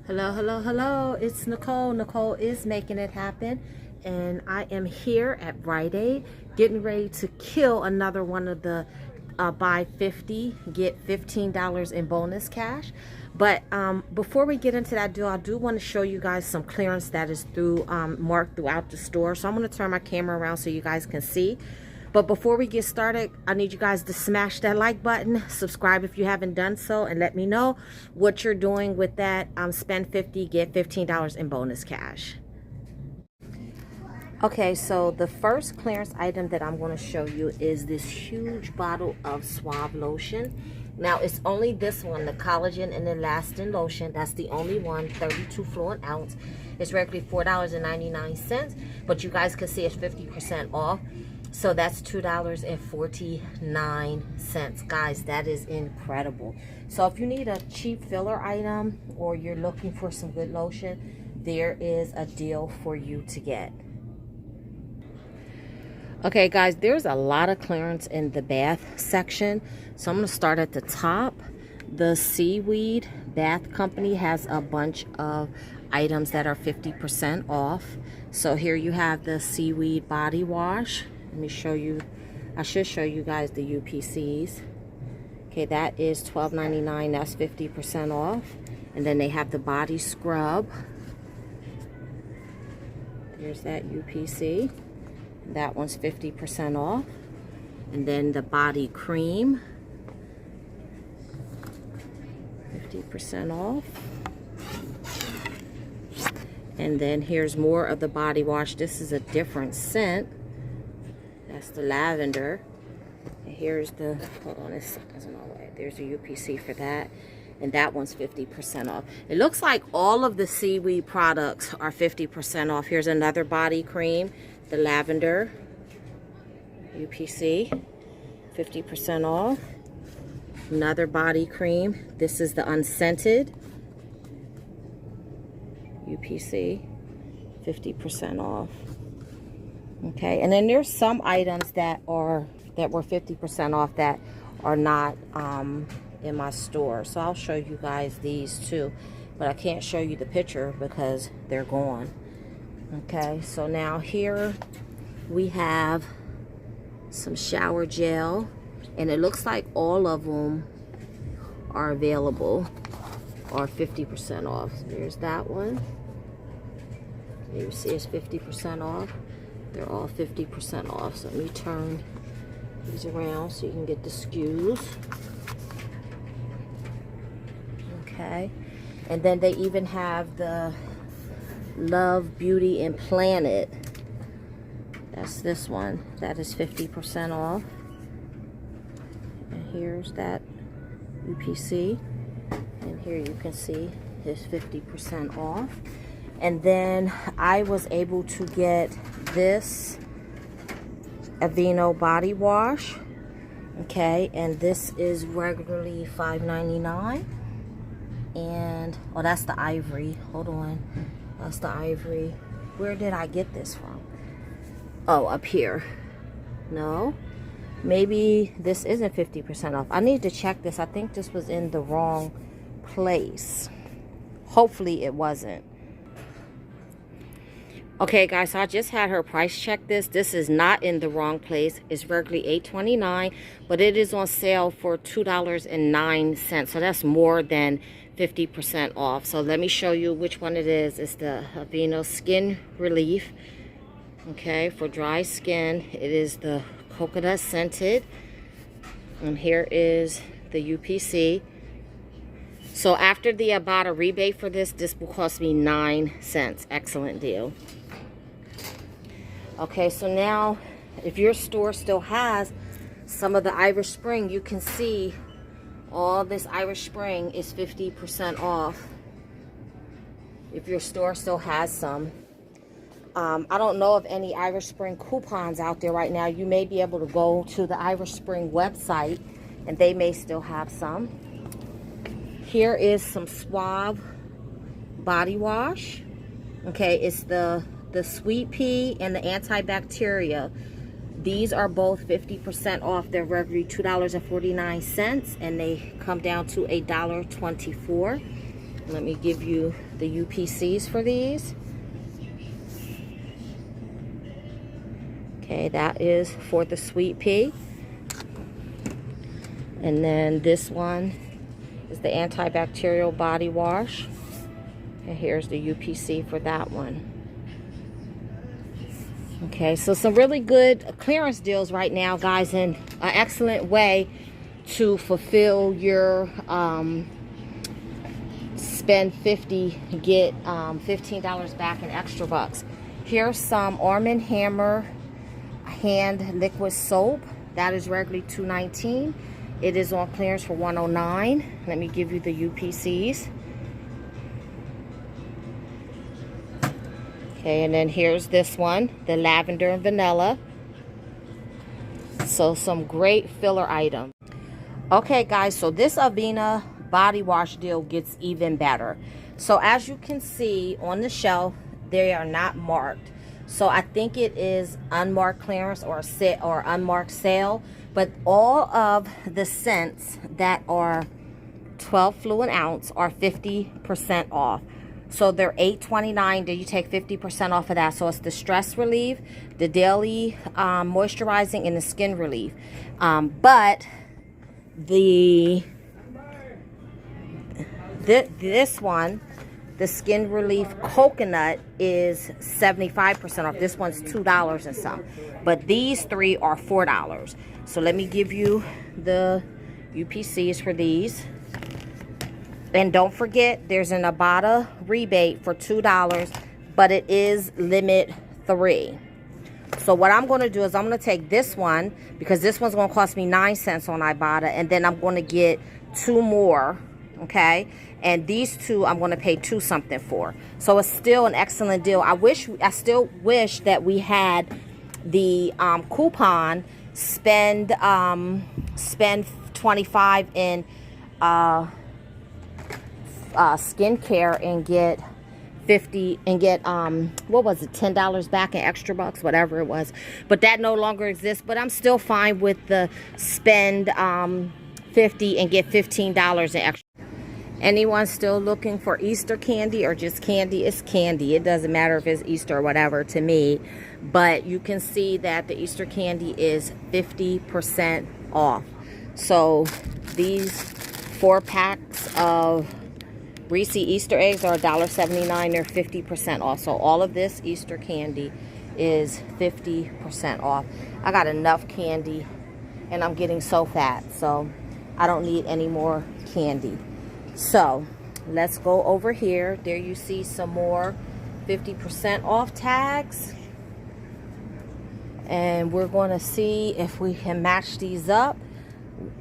Hello, hello, hello. It's Nicole. Nicole is making it happen. And I am here at Rite getting ready to kill another one of the buy 50, get $15 in bonus cash. But before we get into that deal, I do want to show you guys some clearance that is through marked throughout the store. So I'm going to turn my camera around so you guys can see. But before we get started, I need you guys to smash that like button, subscribe if you haven't done so, and let me know what you're doing with that spend 50, get $15 in bonus cash. Okay, so the first clearance item that I'm going to show you is this huge bottle of Suave lotion. Now, it's only this one, the collagen and elastin lotion. That's the only one, 32 fluid ounce. It's regularly $4.99, but you guys can see it's 50% off. So that's $2.49. Guys, that is incredible. So if you need a cheap filler item or you're looking for some good lotion, there is a deal for you to get. Okay, guys, there's a lot of clearance in the bath section. So I'm going to start at the top. The Seaweed Bath Company has a bunch of items that are 50% off. So here you have the Seaweed Body Wash. Let me show you. I should show you guys the UPCs. Okay, that is $12.99. That's 50% off. And then they have the body scrub. There's that UPC. That one's 50% off. And then the body cream, 50% off. And then here's more of the body wash. This is a different scent. That's the lavender. And here's the, hold on, this isn't all the way. There's a UPC for that. And that one's 50% off. It looks like all of the seaweed products are 50% off. Here's another body cream, the lavender UPC, 50% off. Another body cream. This is the unscented UPC, 50% off. Okay, and then there's some items that were 50% off that are not in my store. So I'll show you guys these too, but I can't show you the picture because they're gone. Okay, so now here we have some shower gel, and it looks like all of them are available or 50% off. So there's that one. You see it's 50% off. They're all 50% off. So let me turn these around so you can get the SKUs. Okay. And then they even have the Love, Beauty, and Planet. That's this one. That is 50% off. And here's that UPC. And here you can see it's 50% off. And then I was able to get this Aveeno body wash. Okay, and this is regularly $5.99. And oh, that's the ivory. Hold on, that's the ivory. Where did I get this from? Oh, up here. No, maybe this isn't 50% off. I need to check this. I think this was in the wrong place. Hopefully it wasn't. Okay, guys, so I just had her price check this. This is not in the wrong place. It's regularly $8.29, but it is on sale for $2.09. So that's more than 50% off. So let me show you which one it is. It's the Aveeno Skin Relief. Okay, for dry skin. It is the coconut scented. And here is the UPC. So after the Ibotta rebate for this, this will cost me 9 cents. Excellent deal. Okay, so now if your store still has some of the Irish Spring, you can see all this Irish Spring is 50% off. If your store still has some. I don't know of any Irish Spring coupons out there right now. You may be able to go to the Irish Spring website and they may still have some. Here is some Suave body wash. Okay, it's the sweet pea and the antibacterial. These are both 50% off. They're regularly $2.49 and they come down to $1.24. Let me give you the UPCs for these. Okay, that is for the sweet pea. And then this one is the antibacterial body wash. And here's the UPC for that one. Okay, so some really good clearance deals right now, guys, and an excellent way to fulfill your spend 50, get $15 back in extra bucks. Here's some Arm & Hammer hand liquid soap. That is regularly $2.19. It is on clearance for $109. Let me give you the UPCs. Okay, and then here's this one, the lavender and vanilla. So some great filler items. Okay, guys, so this Aveeno body wash deal gets even better. So as you can see on the shelf, they are not marked. So I think it is unmarked clearance or unmarked sale. But all of the scents that are 12 fluid ounce are 50% off. So they're $8.29. Do you take 50% off of that? So it's the stress relief, the daily moisturizing, and the skin relief. But this one, the skin relief coconut, is 75% off. This one's $2 and some. But these three are $4. So let me give you the UPCs for these. And don't forget, there's an Ibotta rebate for $2, but it is limit 3. So what I'm going to do is I'm going to take this one, because this one's going to cost me 9 cents on Ibotta, and then I'm going to get 2 more, okay? And these 2 I'm going to pay 2 something for. So it's still an excellent deal. I still wish that we had the coupon spend 25 in skincare and get 50 and get what was it, $10 back in extra bucks, whatever it was. But that no longer exists. But I'm still fine with the spend 50 and get $15 in extra. Anyone still looking for Easter candy or just candy? It's candy. It doesn't matter if it's Easter or whatever to me. But you can see that the Easter candy is 50% off. So these 4 packs of Reese Easter eggs are $1.79. They're 50% off. So all of this Easter candy is 50% off. I got enough candy and I'm getting so fat, so I don't need any more candy. So let's go over here. There you see some more 50% off tags. And we're going to see if we can match these up.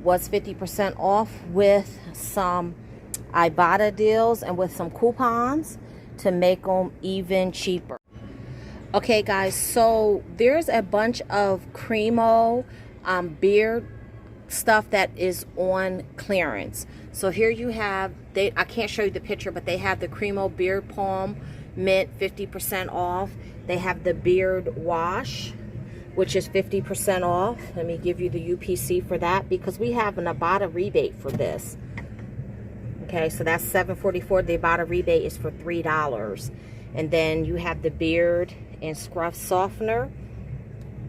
What's 50% off with some Ibotta deals and with some coupons to make them even cheaper. Okay, guys, so there's a bunch of Cremo beard stuff that is on clearance. So here you have, I can't show you the picture, but they have the Cremo Beard Balm Mint 50% off. They have the Beard Wash, which is 50% off. Let me give you the UPC for that, because we have an Ibotta rebate for this. Okay, so that's $7.44. The Ibotta rebate is for $3. And then you have the Beard and Scruff Softener.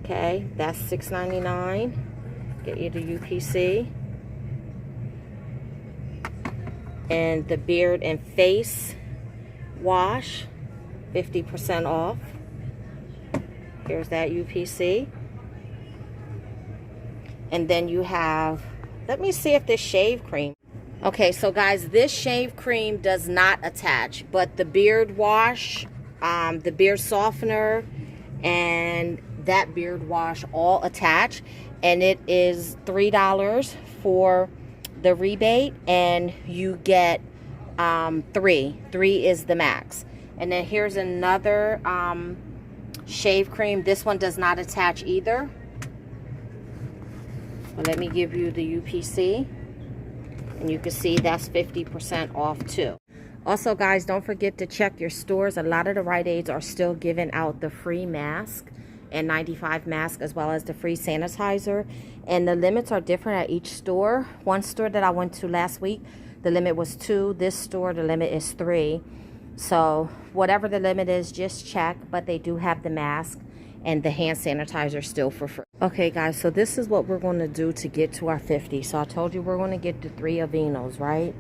Okay, that's $6.99. Get you the UPC. And the Beard and Face Wash, 50% off. Here's that UPC. And then you have, let me see if this shave cream. Okay, so guys, this shave cream does not attach, but the beard wash, the beard softener, and that beard wash all attach. And it is $3 for the rebate, and you get 3 is the max. And then here's another shave cream. This one does not attach either. Well, let me give you the UPC, and you can see that's 50% off too. Also, guys, don't forget to check your stores. A lot of the Rite Aids are still giving out the free mask and 95 mask, as well as the free sanitizer, and the limits are different at each store. One store that I went to last week, the limit was 2. This store, the limit is 3. So whatever the limit is, just check. But they do have the mask and the hand sanitizer still for free. Okay, guys, so this is what we're going to do to get to our 50. So I told you we're going to get the 3 Aveenos, right?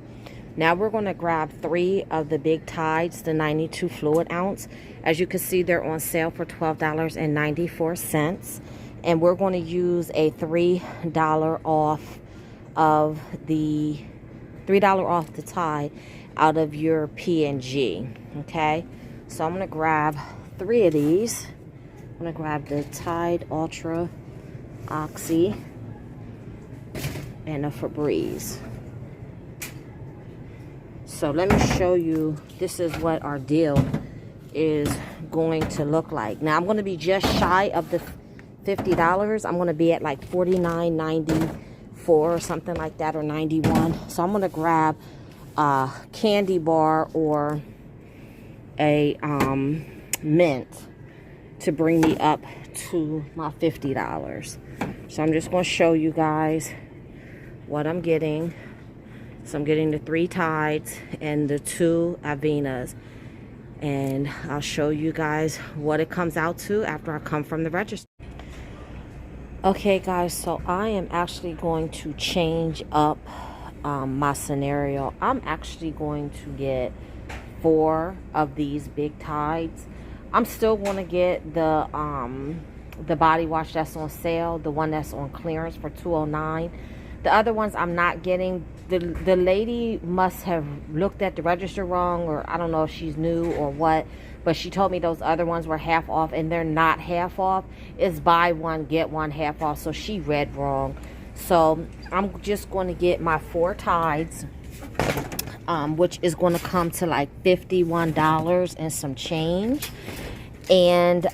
Now we're going to grab 3 of the big Tides, the 92 fluid ounce. As you can see, they're on sale for $12.94. And we're going to use a $3 off of the Tide out of your P&G. Okay, so I'm going to grab 3 of these. I'm going to grab the Tide Ultra Oxy and a Febreze. So let me show you, this is what our deal is going to look like. Now I'm going to be just shy of the $50. I'm going to be at like $49.94 or something like that, or 91. So I'm going to grab a candy bar or a mint to bring me up to my $50. So I'm just going to show you guys what I'm getting. So I'm getting the 3 Tides and the 2 Aveenos. And I'll show you guys what it comes out to after I come from the register. Okay, guys, so I am actually going to change up my scenario. I'm actually going to get 4 of these big Tides. I'm still going to get the body wash that's on sale, the one that's on clearance for $2.09. The other ones I'm not getting. The lady must have looked at the register wrong, or I don't know if she's new or what, but she told me those other ones were half off, and they're not half off. It's buy one, get one half off, so she read wrong. So I'm just going to get my 4 Tides, which is going to come to like $51 and some change. And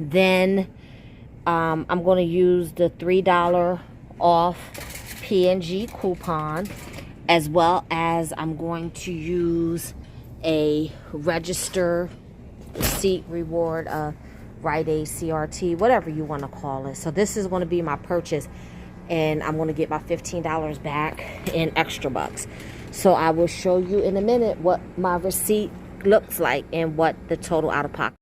then I'm going to use the $3 off P&G coupon, as well as I'm going to use a register receipt reward, Rite CRT, whatever you want to call it. So this is going to be my purchase, and I'm going to get my $15 back in extra bucks. So I will show you in a minute what my receipt looks like and what the total out of pocket.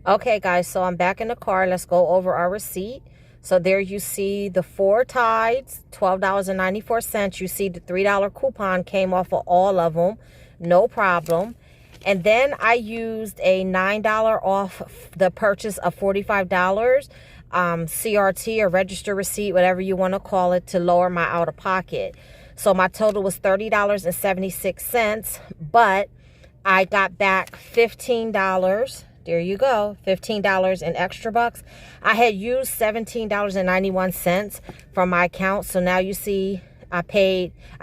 Okay, guys, so I'm back in the car. Let's go over our receipt. So there you see the 4 Tides, $12.94. You see the $3 coupon came off of all of them, no problem. And then I used a $9 off the purchase of $45 CRT or register receipt, whatever you want to call it, to lower my out-of-pocket. So my total was $30.76, but I got back $15. There you go, $15 in extra bucks. I had used $17.91 from my account. So now you see I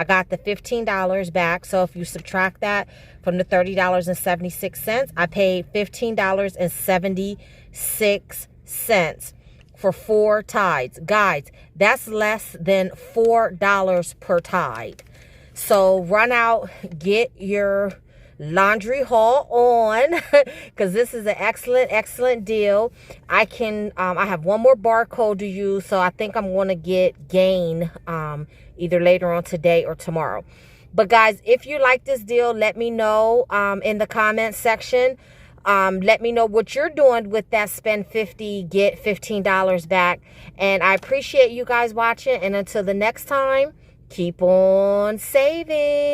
got the $15 back. So if you subtract that from the $30.76, I paid $15.76 for 4 Tides. Guys, that's less than $4 per Tide. So run out, get your laundry haul on, because this is an excellent deal. I have one more barcode to use, so I think I'm going to get Gain either later on today or tomorrow. But guys, if you like this deal, let me know in the comment section. Let me know what you're doing with that spend 50 get $15 back. And I appreciate you guys watching, and until the next time, keep on saving.